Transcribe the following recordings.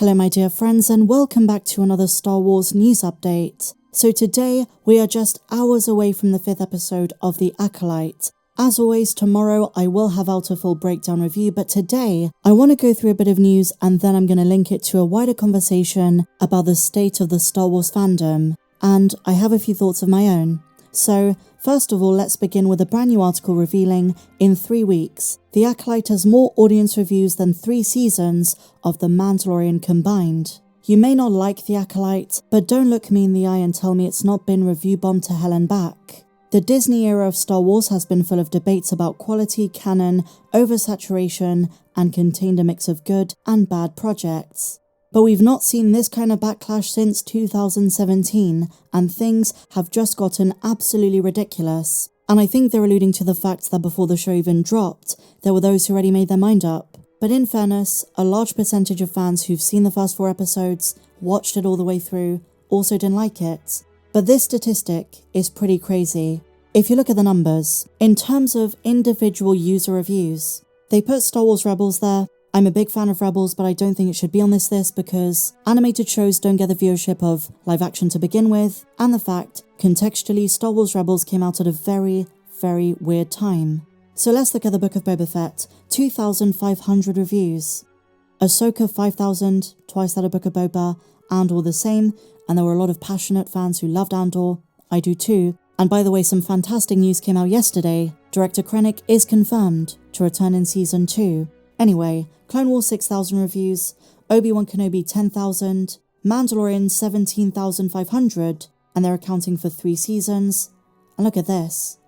Hello my dear friends and welcome back to another Star Wars news update. So today we are just hours away from the 5th episode of The Acolyte. As always, tomorrow I will have out a full breakdown review, but today I want to go through a bit of news and then I'm going to link it to a wider conversation about the state of the Star Wars fandom, and I have a few thoughts of my own. So, first of all, let's begin with a brand new article revealing, in 3 weeks, The Acolyte has more audience reviews than 3 seasons of The Mandalorian combined. You may not like The Acolyte, but don't look me in the eye and tell me it's not been review bombed to hell and back. The Disney era of Star Wars has been full of debates about quality, canon, oversaturation, and contained a mix of good and bad projects. But we've not seen this kind of backlash since 2017, and things have just gotten absolutely ridiculous. And I think they're alluding to the fact that before the show even dropped, there were those who already made their mind up. But in fairness, a large percentage of fans who've seen the first 4 episodes, watched it all the way through, also didn't like it. But this statistic is pretty crazy. If you look at the numbers, in terms of individual user reviews, they put Star Wars Rebels there. I'm a big fan of Rebels, but I don't think it should be on this list because animated shows don't get the viewership of live action to begin with, and the fact, contextually, Star Wars Rebels came out at a very, very weird time. So let's look at the Book of Boba Fett, 2,500 reviews. Ahsoka 5,000, twice that of Book of Boba, Andor the same, and there were a lot of passionate fans who loved Andor. I do too. And by the way, some fantastic news came out yesterday. Director Krennic is confirmed to return in Season 2. Anyway, Clone Wars 6,000 reviews, Obi-Wan Kenobi 10,000, Mandalorian 17,500, and they're accounting for 3 seasons. And look at this.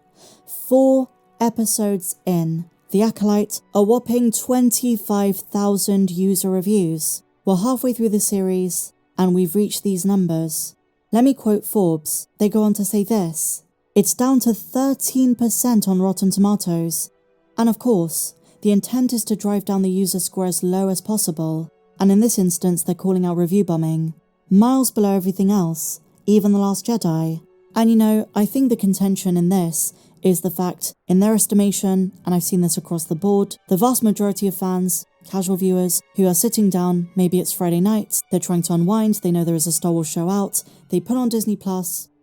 4 episodes in, The Acolyte, a whopping 25,000 user reviews. We're halfway through the series, and we've reached these numbers. Let me quote Forbes. They go on to say this: it's down to 13% on Rotten Tomatoes. And of course, the intent is to drive down the user score as low as possible, and in this instance they're calling out review bombing. Miles below everything else, even The Last Jedi. And you know, I think the contention in this is the fact, in their estimation, and I've seen this across the board, the vast majority of fans, casual viewers, who are sitting down, maybe it's Friday night, they're trying to unwind, they know there is a Star Wars show out, they put on Disney+,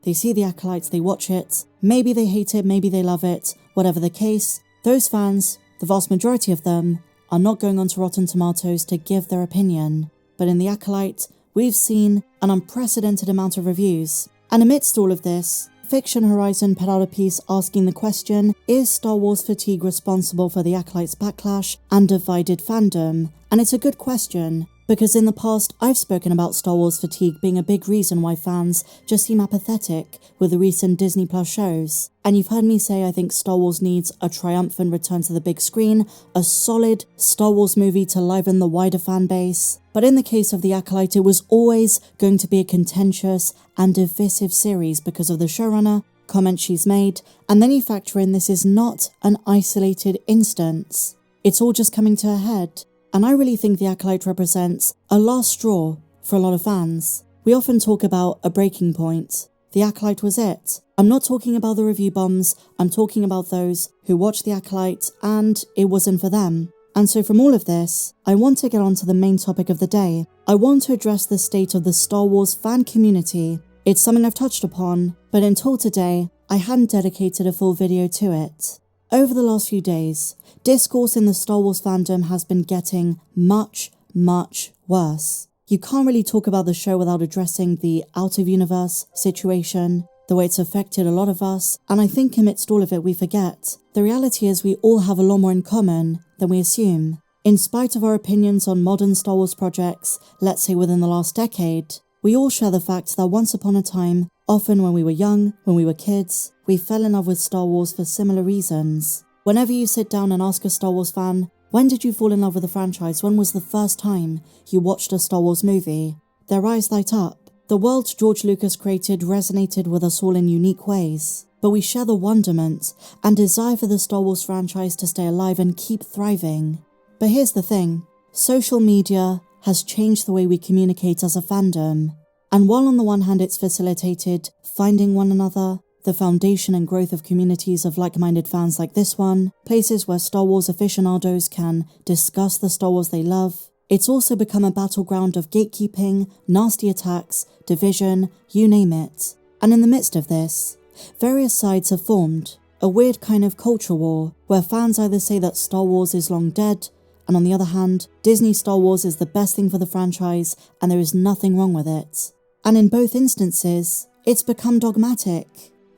they see The Acolyte, they watch it, maybe they hate it, maybe they love it, whatever the case, those fans, the vast majority of them, are not going onto Rotten Tomatoes to give their opinion. But in The Acolyte, we've seen an unprecedented amount of reviews. And amidst all of this, Fiction Horizon put out a piece asking the question, is Star Wars fatigue responsible for The Acolyte's backlash and divided fandom? And it's a good question, because in the past I've spoken about Star Wars fatigue being a big reason why fans just seem apathetic with the recent Disney Plus shows. And you've heard me say I think Star Wars needs a triumphant return to the big screen, a solid Star Wars movie to liven the wider fan base. But in the case of The Acolyte, it was always going to be a contentious and divisive series because of the showrunner, comments she's made, and then you factor in this is not an isolated instance. It's all just coming to a head. And I really think The Acolyte represents a last straw for a lot of fans. We often talk about a breaking point. The Acolyte was it. I'm not talking about the review bombs, I'm talking about those who watched The Acolyte and it wasn't for them. And so from all of this, I want to get on to the main topic of the day. I want to address the state of the Star Wars fan community. It's something I've touched upon, but until today, I hadn't dedicated a full video to it. Over the last few days, discourse in the Star Wars fandom has been getting much, much worse. You can't really talk about the show without addressing the out-of-universe situation, the way it's affected a lot of us, and I think amidst all of it we forget. The reality is we all have a lot more in common than we assume. In spite of our opinions on modern Star Wars projects, let's say within the last decade, we all share the fact that once upon a time, often when we were young, when we were kids, we fell in love with Star Wars for similar reasons. Whenever you sit down and ask a Star Wars fan, when did you fall in love with the franchise? When was the first time you watched a Star Wars movie? Their eyes light up. The world George Lucas created resonated with us all in unique ways, but we share the wonderment and desire for the Star Wars franchise to stay alive and keep thriving. But here's the thing, social media has changed the way we communicate as a fandom, and while on the one hand it's facilitated finding one another, the foundation and growth of communities of like-minded fans like this one, places where Star Wars aficionados can discuss the Star Wars they love, It's also become a battleground of gatekeeping, nasty attacks, division, you name it. And in the midst of this, various sides have formed, a weird kind of culture war, where fans either say that Star Wars is long dead, and on the other hand, Disney Star Wars is the best thing for the franchise and there is nothing wrong with it. And in both instances, it's become dogmatic.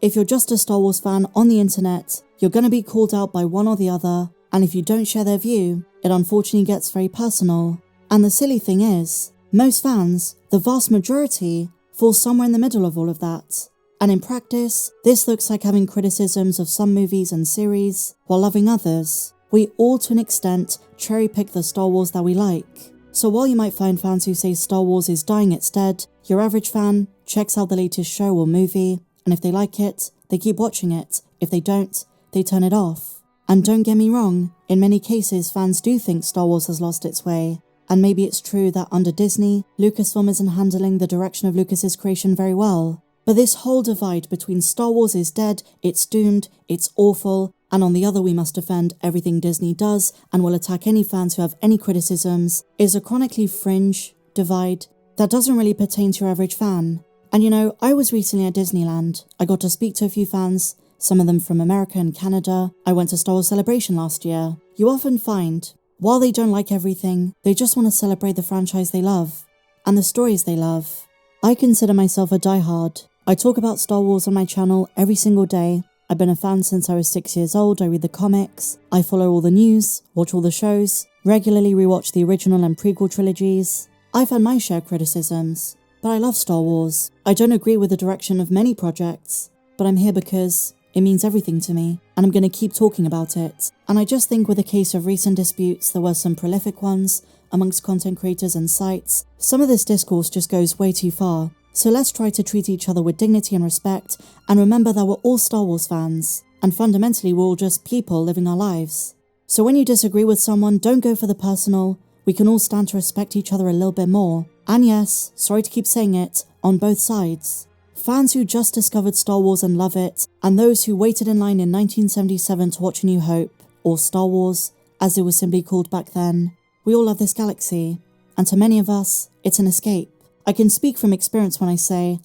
If you're just a Star Wars fan on the internet, you're going to be called out by one or the other, and if you don't share their view, it unfortunately gets very personal. And the silly thing is, most fans, the vast majority, fall somewhere in the middle of all of that. And in practice, this looks like having criticisms of some movies and series, while loving others. We all, to an extent, cherry-pick the Star Wars that we like. So while you might find fans who say Star Wars is dying its dead, your average fan checks out the latest show or movie, and if they like it, they keep watching it. If they don't, they turn it off. And don't get me wrong, in many cases fans do think Star Wars has lost its way. And maybe it's true that under Disney, Lucasfilm isn't handling the direction of Lucas's creation very well. But this whole divide between Star Wars is dead, it's doomed, it's awful, and on the other we must defend everything Disney does and will attack any fans who have any criticisms, is a chronically fringe divide that doesn't really pertain to your average fan. And you know, I was recently at Disneyland. I got to speak to a few fans, some of them from America and Canada. I went to Star Wars Celebration last year. You often find, while they don't like everything, they just want to celebrate the franchise they love, and the stories they love. I consider myself a diehard. I talk about Star Wars on my channel every single day. I've been a fan since I was 6 years old. I read the comics, I follow all the news, watch all the shows, regularly rewatch the original and prequel trilogies. I've had my share of criticisms, but I love Star Wars. I don't agree with the direction of many projects, but I'm here because it means everything to me, and I'm going to keep talking about it. And I just think with the case of recent disputes, there were some prolific ones amongst content creators and sites. Some of this discourse just goes way too far. So let's try to treat each other with dignity and respect, and remember that we're all Star Wars fans, and fundamentally we're all just people living our lives. So when you disagree with someone, don't go for the personal. We can all stand to respect each other a little bit more. And yes, sorry to keep saying it, on both sides. Fans who just discovered Star Wars and love it, and those who waited in line in 1977 to watch A New Hope, or Star Wars, as it was simply called back then. We all love this galaxy, and to many of us, it's an escape. I can speak from experience when I say,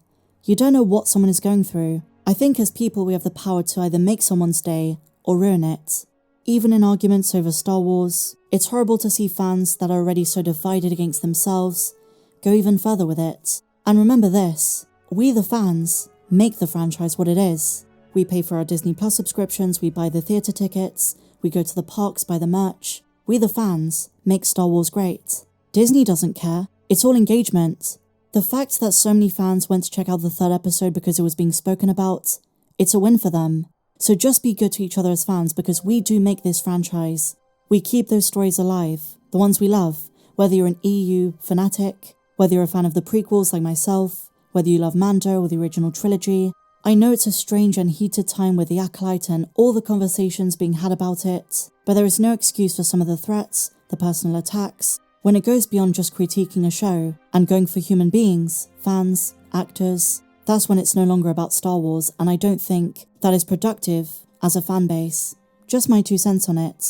you don't know what someone is going through. I think as people we have the power to either make someone's day or ruin it. Even in arguments over Star Wars, it's horrible to see fans that are already so divided against themselves go even further with it. And remember this, we the fans make the franchise what it is. We pay for our Disney Plus subscriptions, we buy the theatre tickets, we go to the parks, buy the merch. We the fans make Star Wars great. Disney doesn't care, it's all engagement. The fact that so many fans went to check out the third episode because it was being spoken about, it's a win for them. So just be good to each other as fans because we do make this franchise. We keep those stories alive, the ones we love, whether you're an EU fanatic, whether you're a fan of the prequels like myself, whether you love Mando or the original trilogy. I know it's a strange and heated time with the Acolyte and all the conversations being had about it, but there is no excuse for some of the threats, the personal attacks, when it goes beyond just critiquing a show and going for human beings, fans, actors. That's when it's no longer about Star Wars, and I don't think that is productive as a fan base. Just my 2 cents on it.